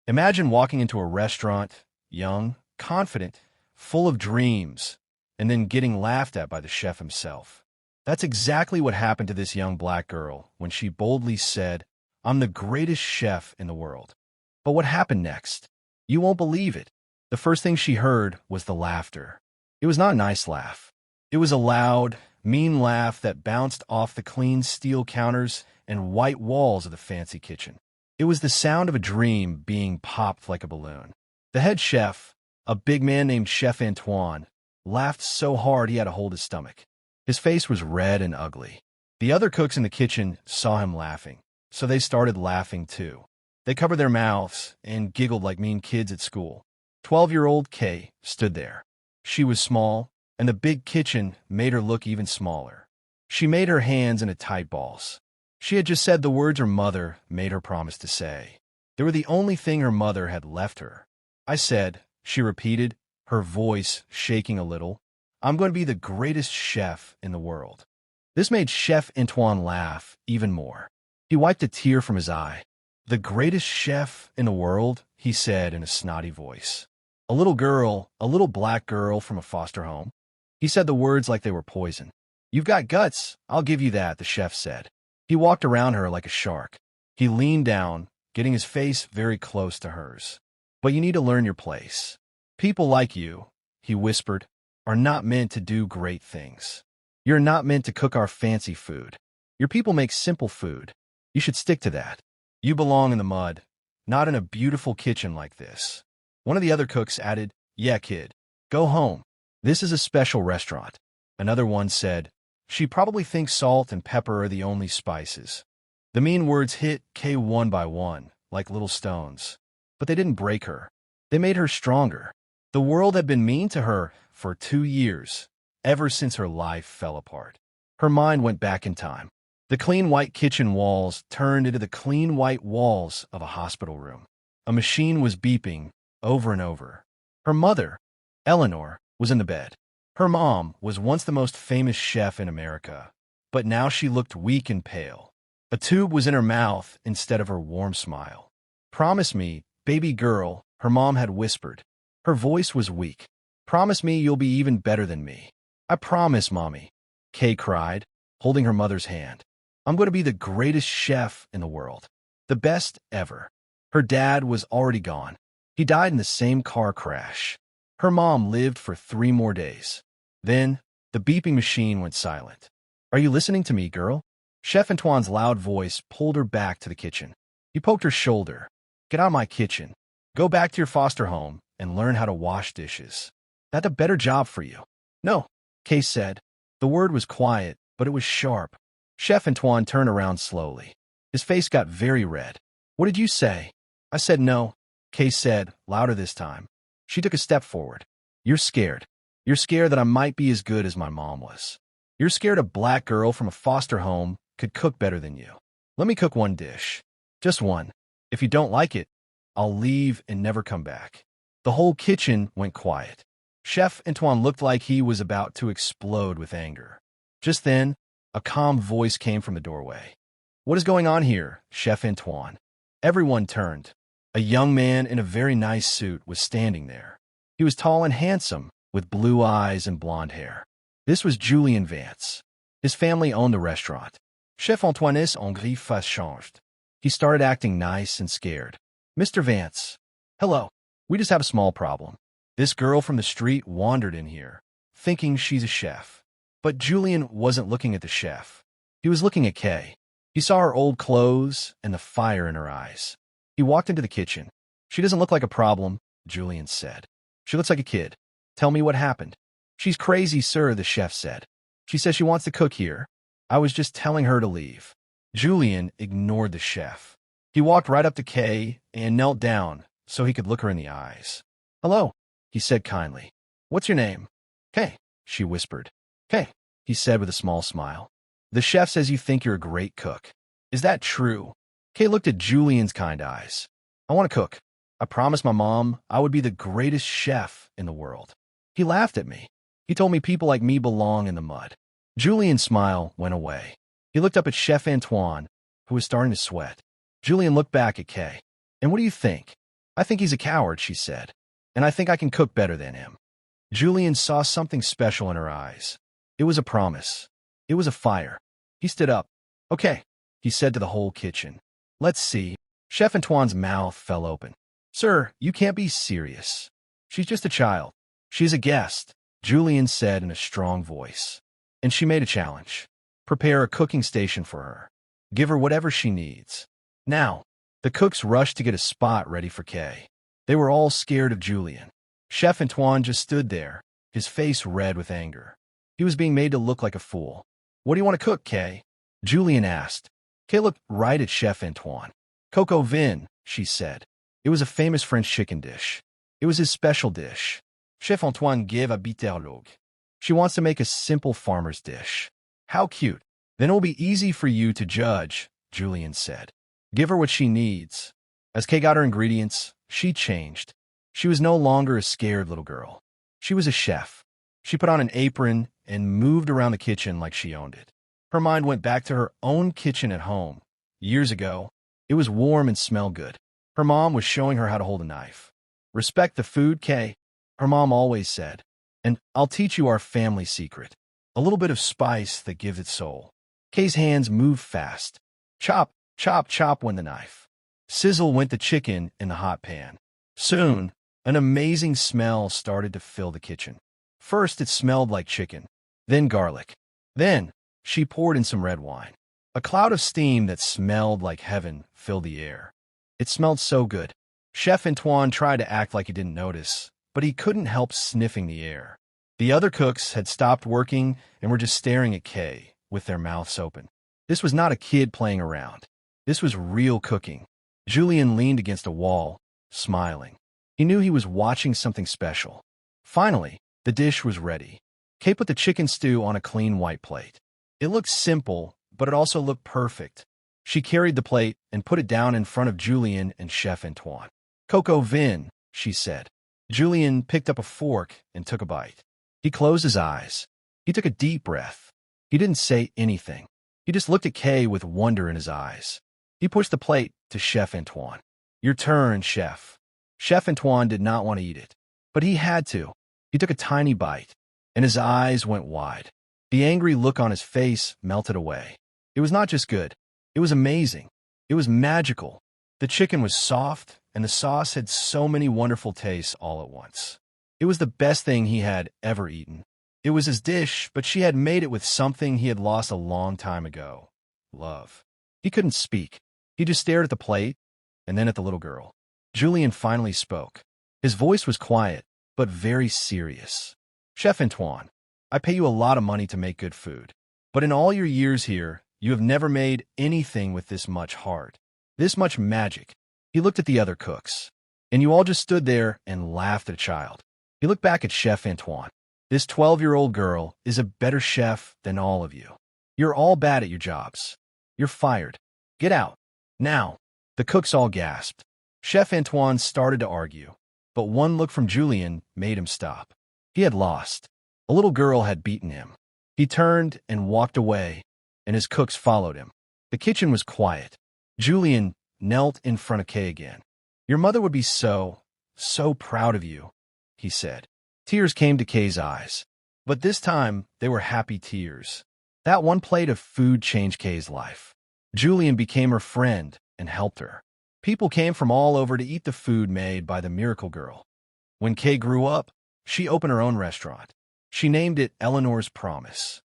Imagine walking into a restaurant, young, confident, full of dreams, and then getting laughed at by the chef himself. That's exactly what happened to this young black girl when she boldly said, "I'm the greatest chef in the world." But what happened next? You won't believe it. The first thing she heard was the laughter. It was not a nice laugh. It was a loud, mean laugh that bounced off the clean steel counters and white walls of the fancy kitchen. It was the sound of a dream being popped like a balloon. The head chef, a big man named Chef Antoine, laughed so hard he had to hold his stomach. His face was red and ugly. The other cooks in the kitchen saw him laughing, so they started laughing too. They covered their mouths and giggled like mean kids at school. 12-year-old Kay stood there. She was small, and the big kitchen made her look even smaller. She made her hands into tight balls. She had just said the words her mother made her promise to say. They were the only thing her mother had left her. "I said," she repeated, her voice shaking a little, "I'm going to be the greatest chef in the world." This made Chef Antoine laugh even more. He wiped a tear from his eye. "The greatest chef in the world," he said in a snotty voice. A little black girl from a foster home." He said the words like they were poison. "You've got guts, I'll give you that," the chef said. He walked around her like a shark. He leaned down, getting his face very close to hers. "But you need to learn your place. People like you," he whispered, "are not meant to do great things. You're not meant to cook our fancy food. Your people make simple food. You should stick to that. You belong in the mud, not in a beautiful kitchen like this." One of the other cooks added, "Yeah, kid, go home. This is a special restaurant." Another one said, "She probably thinks salt and pepper are the only spices." The mean words hit Kay one by one, like little stones. But they didn't break her. They made her stronger. The world had been mean to her for 2 years, ever since her life fell apart. Her mind went back in time. The clean white kitchen walls turned into the clean white walls of a hospital room. A machine was beeping over and over. Her mother, Eleanor, was in the bed. Her mom was once the most famous chef in America, but now she looked weak and pale. A tube was in her mouth instead of her warm smile. "Promise me, baby girl," her mom had whispered. Her voice was weak. "Promise me you'll be even better than me." "I promise, Mommy," Kay cried, holding her mother's hand. "I'm going to be the greatest chef in the world. The best ever." Her dad was already gone. He died in the same car crash. Her mom lived for 3 more days. Then, the beeping machine went silent. "Are you listening to me, girl?" Chef Antoine's loud voice pulled her back to the kitchen. He poked her shoulder. "Get out of my kitchen. Go back to your foster home and learn how to wash dishes. That's a better job for you." "No," Kay said. The word was quiet, but it was sharp. Chef Antoine turned around slowly. His face got very red. "What did you say?" "I said no," Kay said, louder this time. She took a step forward. "You're scared. You're scared that I might be as good as my mom was. You're scared a black girl from a foster home could cook better than you. Let me cook one dish. Just one. If you don't like it, I'll leave and never come back." The whole kitchen went quiet. Chef Antoine looked like he was about to explode with anger. Just then, a calm voice came from the doorway. "What is going on here, Chef Antoine?" Everyone turned. A young man in a very nice suit was standing there. He was tall and handsome, with blue eyes and blonde hair. This was Julian Vance. His family owned the restaurant. Chef Antoine's Angry face changed. He started acting nice and scared. "Mr. Vance, hello. We just have a small problem. This girl from the street wandered in here, thinking she's a chef." But Julian wasn't looking at the chef. He was looking at Kay. He saw her old clothes and the fire in her eyes. He walked into the kitchen. "She doesn't look like a problem," Julian said. "She looks like a kid. Tell me what happened." "She's crazy, sir," the chef said. "She says she wants to cook here. I was just telling her to leave." Julian ignored the chef. He walked right up to Kay and knelt down so he could look her in the eyes. "Hello," he said kindly. "What's your name?" "Kay," she whispered. "Kay," he said with a small smile. "The chef says you think you're a great cook. Is that true?" Kay looked at Julian's kind eyes. "I want to cook. I promised my mom I would be the greatest chef in the world." He laughed at me. He told me people like me belong in the mud. Julian's smile went away. He looked up at Chef Antoine, who was starting to sweat. Julian looked back at Kay. "And what do you think? I think he's a coward, she said, and I think I can cook better than him. Julian saw something special in her eyes. It was a promise. It was a fire. He stood up. Okay, he said to the whole kitchen. Let's see. Chef Antoine's mouth fell open. Sir, you can't be serious. She's just a child. She's a guest, Julian said in a strong voice. And she made a challenge. Prepare a cooking station for her. Give her whatever she needs. Now, the cooks rushed to get a spot ready for Kay. They were all scared of Julian. Chef Antoine just stood there, his face red with anger. He was being made to look like a fool. What do you want to cook, Kay? Julian asked. Kay looked right at Chef Antoine. Coco vin, she said. It was a famous French chicken dish. It was his special dish. Chef Antoine gave a bitterlog. She wants to make a simple farmer's dish. How cute. Then it will be easy for you to judge, Julian said. Give her what she needs. As Kay got her ingredients, she changed. She was no longer a scared little girl. She was a chef. She put on an apron and moved around the kitchen like she owned it. Her mind went back to her own kitchen at home. Years ago, it was warm and smelled good. Her mom was showing her how to hold a knife. Respect the food, Kay, her mom always said. And I'll teach you our family secret. A little bit of spice that gives it soul. Kay's hands moved fast. Chop, chop, chop went the knife. Sizzle went the chicken in the hot pan. Soon, an amazing smell started to fill the kitchen. First, it smelled like chicken, then garlic. Then, she poured in some red wine. A cloud of steam that smelled like heaven filled the air. It smelled so good. Chef Antoine tried to act like he didn't notice, but he couldn't help sniffing the air. The other cooks had stopped working and were just staring at Kay, with their mouths open. This was not a kid playing around. This was real cooking. Julian leaned against a wall, smiling. He knew he was watching something special. Finally, the dish was ready. Kay put the chicken stew on a clean white plate. It looked simple, but it also looked perfect. She carried the plate and put it down in front of Julian and Chef Antoine. Coco vin, she said. Julian picked up a fork and took a bite. He closed his eyes. He took a deep breath. He didn't say anything. He just looked at Kay with wonder in his eyes. He pushed the plate to Chef Antoine. Your turn, Chef. Chef Antoine did not want to eat it, but he had to. He took a tiny bite, and his eyes went wide. The angry look on his face melted away. It was not just good. It was amazing. It was magical. The chicken was soft, and the sauce had so many wonderful tastes all at once. It was the best thing he had ever eaten. It was his dish, but she had made it with something he had lost a long time ago. Love. He couldn't speak. He just stared at the plate, and then at the little girl. Julian finally spoke. His voice was quiet, but very serious. Chef Antoine, I pay you a lot of money to make good food. But in all your years here, you have never made anything with this much heart, this much magic. He looked at the other cooks, and you all just stood there and laughed at a child. He looked back at Chef Antoine. This 12-year-old girl is a better chef than all of you. You're all bad at your jobs. You're fired. Get out. Now. The cooks all gasped. Chef Antoine started to argue, but one look from Julian made him stop. He had lost. A little girl had beaten him. He turned and walked away, and his cooks followed him. The kitchen was quiet. Julian knelt in front of Kay again. Your mother would be so proud of you, he said. Tears came to Kay's eyes, but this time they were happy tears. That one plate of food changed Kay's life. Julian became her friend and helped her. People came from all over to eat the food made by the miracle girl. When Kay grew up, she opened her own restaurant. She named it Eleanor's Promise.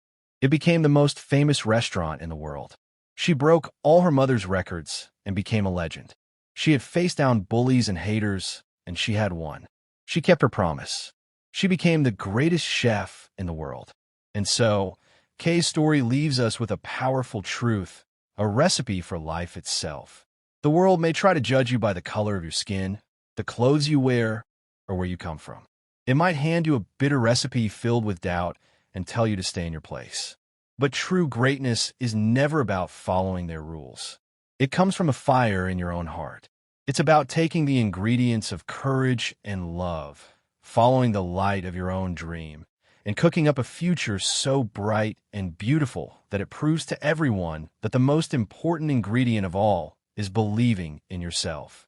It became the most famous restaurant in the world. She broke all her mother's records and became a legend. She had faced down bullies and haters, and she had won. She kept her promise. She became the greatest chef in the world. And so, Kay's story leaves us with a powerful truth, a recipe for life itself. The world may try to judge you by the color of your skin, the clothes you wear, or where you come from. It might hand you a bitter recipe filled with doubt and tell you to stay in your place. But true greatness is never about following their rules. It comes from a fire in your own heart. It's about taking the ingredients of courage and love, following the light of your own dream, and cooking up a future so bright and beautiful that it proves to everyone that the most important ingredient of all is believing in yourself.